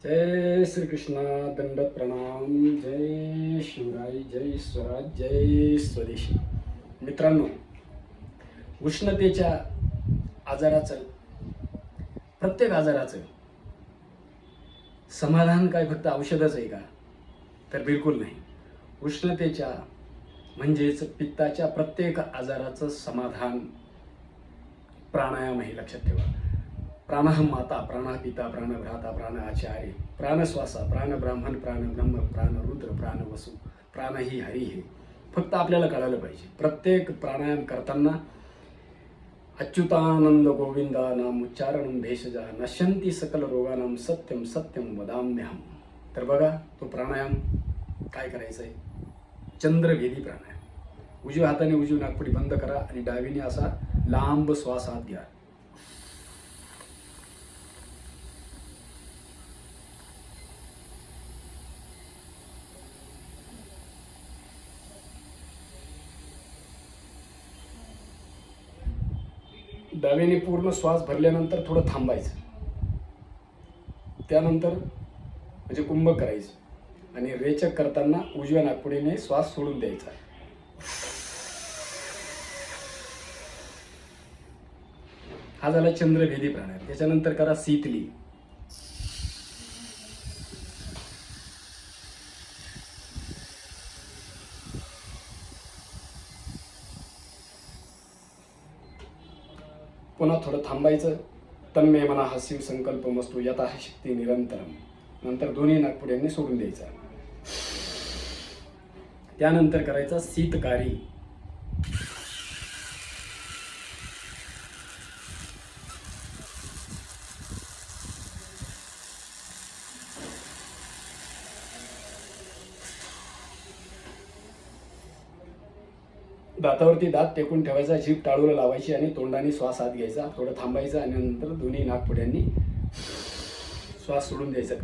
जय श्रीकृष्ण, दंडवत प्रणाम. जय शिवराय, जय स्वराज, जय स्वदेशी. मित्रांनो, उष्णतेच्या आजाराचं, प्रत्येक आजाराचं समाधान काय फक्त औषधच आहे का? तर बिलकुल नाही. उष्णतेच्या म्हणजेच पित्ताच्या प्रत्येक आजाराचं समाधान प्राणायाम आहे. लक्षात ठेवा. प्राणः माता, प्राणः पिता, प्राणभ्राता, प्राण आचार्य, प्राणश्वासा, प्राण ब्राह्मण, प्राण ब्रह्म, प्राण रुद्र, प्राण वसु, प्राण ही हरी हे फक्त आपल्याला कळायला पाहिजे. प्रत्येक प्राणायाम करताना अच्युतानंद गोविंदा नाम उच्चारणं भेषजा नश्यन्ति सकल रोगानाम सत्यम सत्यम वदाम्यहम. तर बघा, तो प्राणायाम काय करायचं आहे? चंद्रभेदी प्राणायाम. उजव्या हाताने उजवी नाकपुडी बंद करा आणि डावीने असा लांब श्वास आत घ्या. डावीने पूर्ण श्वास भरल्यानंतर थोडं थांबायचं. त्यानंतर म्हणजे कुंभक करायचं आणि रेचक करताना उजव्या नाकपुडीने श्वास सोडून द्यायचा. हा झाला चंद्रभेदी प्राणायाम. त्याच्यानंतर करा शीतली. पुन्हा थोडं थांबायचं. तन्मे मना हा शिव संकल्प मस्तू यथा शक्ती निरंतरम. नंतर दोन्ही नाकपुड्यांनी सोडून द्यायचा. त्यानंतर करायचा शीतकारी. दातावरती दात टेकून ठेवायचा, जीभ टाळूला लावायची आणि तोंडाने श्वास आत घ्यायचा. थोडं थांबायचं आणि नंतर दोन्ही नाकपुड्यांनी श्वास सोडून द्यायचा.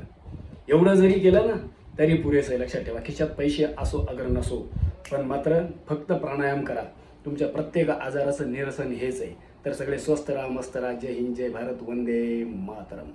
एवढं जरी केलं ना तरी पुरेसं आहे. लक्षात ठेवा, खिशात पैसे असो अगर नसो, पण मात्र फक्त प्राणायाम करा. तुमच्या प्रत्येक आजाराचं निरसन हेच आहे. तर सगळे स्वस्थ राहा, मस्त राहा. जय हिंद, जय भारत, वंदे मातरम.